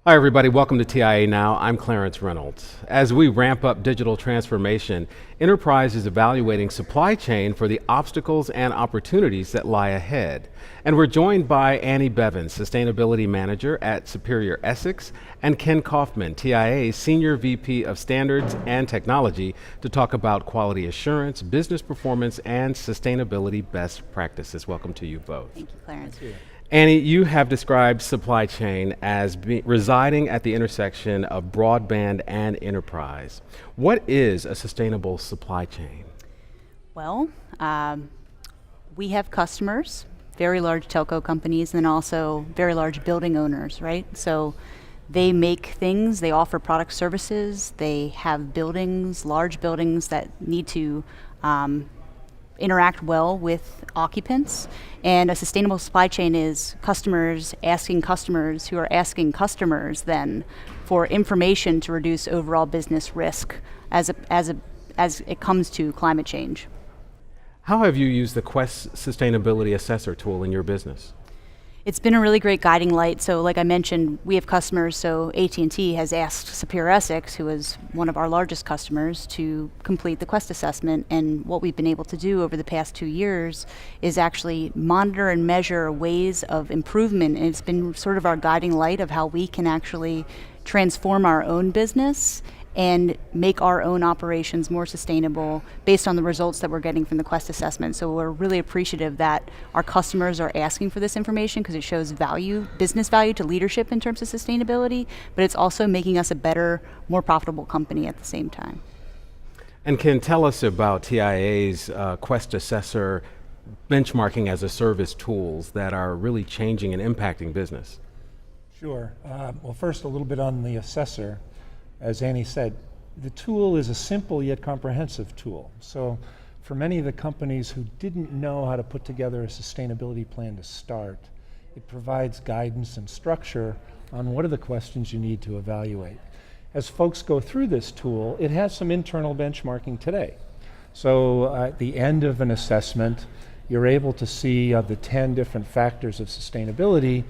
Hi, everybody. Welcome to TIA Now. I'm Clarence Reynolds. As we ramp up digital transformation, enterprise is evaluating supply chain for the obstacles and opportunities that lie ahead. And we're joined by Annie Bevan, Sustainability Manager at Superior Essex, and Ken Koffman, TIA's Senior VP of Standards and Technology, to talk about quality assurance, business performance, and sustainability best practices. Welcome to you both. Thank you, Clarence. Thank you. Annie, you have described supply chain as residing at the intersection of broadband and enterprise. What is a sustainable supply chain? Well, we have customers, very large telco companies, and also very large building owners, right? So they make things, they offer product services, they have buildings, large buildings that need to interact well with occupants. And a sustainable supply chain is customers asking customers who are asking customers then for information to reduce overall business risk as it comes to climate change. How have you used the Quest Sustainability Assessor tool in your business? It's been a really great guiding light. So like I mentioned, we have customers, so AT&T has asked Superior Essex, who is one of our largest customers, to complete the Quest assessment. And what we've been able to do over the past 2 years is actually monitor and measure ways of improvement. And it's been sort of our guiding light of how we can actually transform our own business and make our own operations more sustainable based on the results that we're getting from the Quest assessment. So we're really appreciative that our customers are asking for this information because it shows value, business value to leadership in terms of sustainability, but it's also making us a better, more profitable company at the same time. And Ken, tell us about TIA's Quest Assessor benchmarking as a service tools that are really changing and impacting business. Sure. Well, first, a little bit on the assessor. As Annie said, the tool is a simple yet comprehensive tool. So for many of the companies who didn't know how to put together a sustainability plan to start, it provides guidance and structure on what are the questions you need to evaluate. As folks go through this tool, it has some internal benchmarking today. So at the end of an assessment, you're able to see of the 10 different factors of sustainability,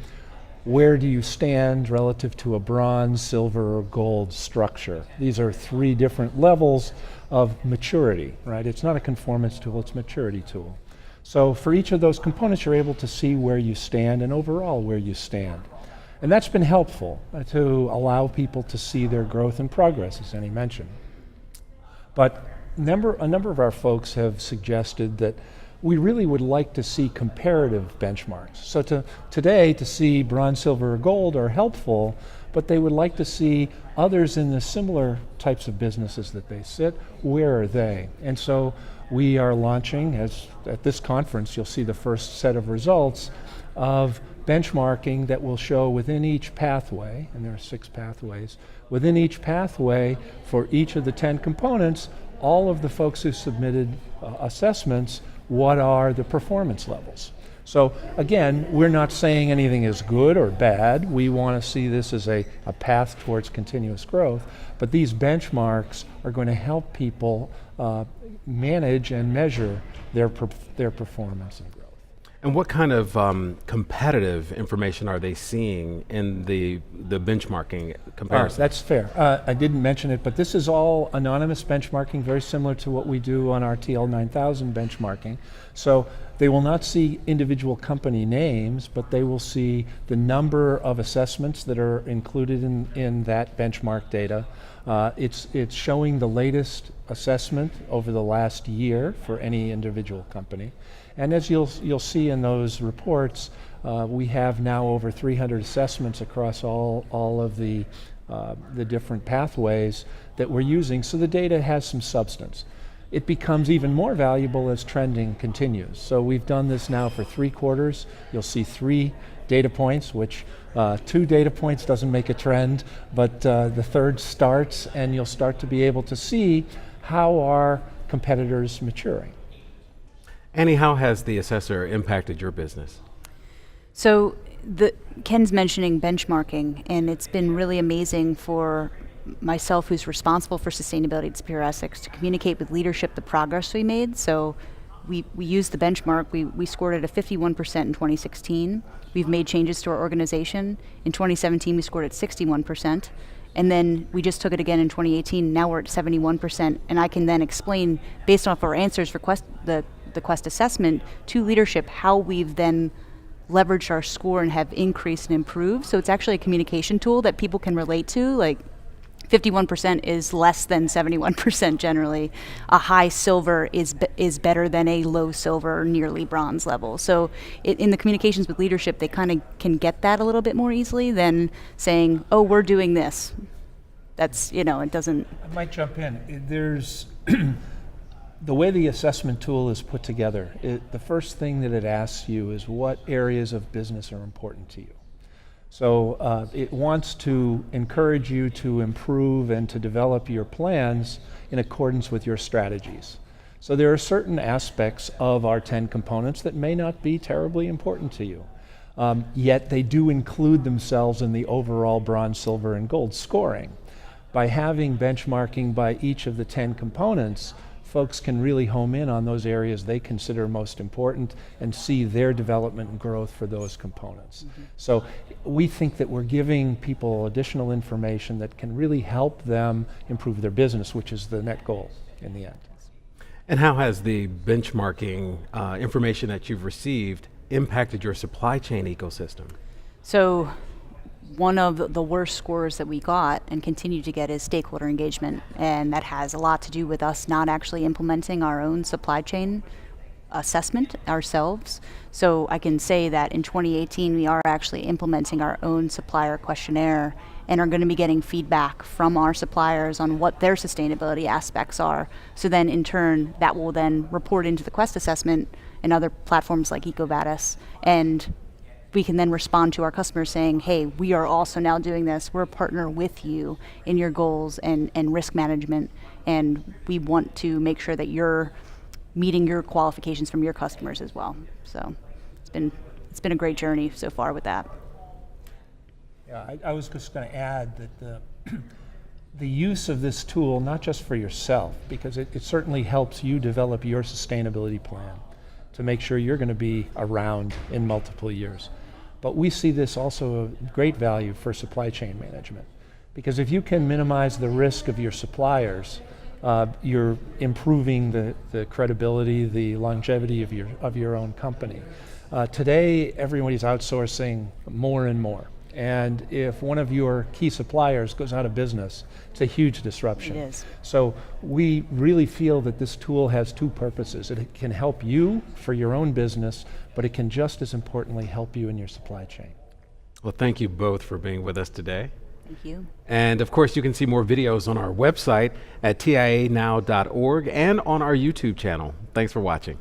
where do you stand relative to a bronze, silver, or gold structure? These are 3 different levels of maturity, right? It's not a conformance tool, it's a maturity tool. So for each of those components, you're able to see where you stand and overall where you stand. And that's been helpful to allow people to see their growth and progress, as Annie mentioned. But a number of our folks have suggested that we really would like to see comparative benchmarks. So today, to see bronze, silver, or gold are helpful, but they would like to see others in the similar types of businesses that they sit, where are they? And so we are launching, at this conference, you'll see the first set of results of benchmarking that will show within each pathway, and there are 6 pathways, within each pathway for each of the 10 components, all of the folks who submitted assessments, what are the performance levels? So again, we're not saying anything is good or bad. We want to see this as a path towards continuous growth, but these benchmarks are going to help people manage and measure their performance and growth. And what kind of competitive information are they seeing in the benchmarking comparison? That's fair. I didn't mention it, but this is all anonymous benchmarking, very similar to what we do on our TL9000 benchmarking. So they will not see individual company names, but they will see the number of assessments that are included in that benchmark data. It's showing the latest assessment over the last year for any individual company. And as you'll see in those reports, we have now over 300 assessments across all of the different pathways that we're using, so the data has some substance. It becomes even more valuable as trending continues. So we've done this now for 3 quarters. You'll see 3 data points, which 2 data points doesn't make a trend, but the third starts, and you'll start to be able to see how are competitors maturing. Annie, how has the assessor impacted your business? So Ken's mentioning benchmarking, and it's been really amazing for myself, who's responsible for sustainability at Superior Essex, to communicate with leadership the progress we made. So we used the benchmark. We scored at a 51% in 2016. We've made changes to our organization. In 2017, we scored at 61%. And then we just took it again in 2018. Now we're at 71%. And I can then explain, based off our answers for the Quest assessment, to leadership how we've then leveraged our score and have increased and improved. So it's actually a communication tool that people can relate to. Like 51% is less than 71% generally. A high silver is better than a low silver or nearly bronze level. So in the communications with leadership, they kind of can get that a little bit more easily than saying, oh, we're doing this. That's, it doesn't. I might jump in. There's the way the assessment tool is put together, the first thing that it asks you is what areas of business are important to you. So it wants to encourage you to improve and to develop your plans in accordance with your strategies. So there are certain aspects of our 10 components that may not be terribly important to you, yet they do include themselves in the overall bronze, silver, and gold scoring. By having benchmarking by each of the 10 components, folks can really home in on those areas they consider most important and see their development and growth for those components. Mm-hmm. So we think that we're giving people additional information that can really help them improve their business, which is the net goal in the end. And how has the benchmarking information that you've received impacted your supply chain ecosystem? So one of the worst scores that we got and continue to get is stakeholder engagement, and that has a lot to do with us not actually implementing our own supply chain assessment ourselves. So I can say that in 2018 we are actually implementing our own supplier questionnaire and are going to be getting feedback from our suppliers on what their sustainability aspects are. So then in turn that will then report into the Quest assessment and other platforms like EcoVadis, and we can then respond to our customers saying, hey, we are also now doing this. We're a partner with you in your goals and risk management, and we want to make sure that you're meeting your qualifications from your customers as well. So it's been a great journey so far with that. Yeah, I was just going to add that the use of this tool, not just for yourself, because it certainly helps you develop your sustainability plan to make sure you're going to be around in multiple years. But we see this also a great value for supply chain management, because if you can minimize the risk of your suppliers, you're improving the credibility, the longevity of your own company. Today, everybody's outsourcing more and more. And if one of your key suppliers goes out of business, it's a huge disruption. It is. So we really feel that this tool has two purposes. It can help you for your own business, but it can just as importantly help you in your supply chain. Well, thank you both for being with us today. Thank you. And of course, you can see more videos on our website at tianow.org and on our YouTube channel. Thanks for watching.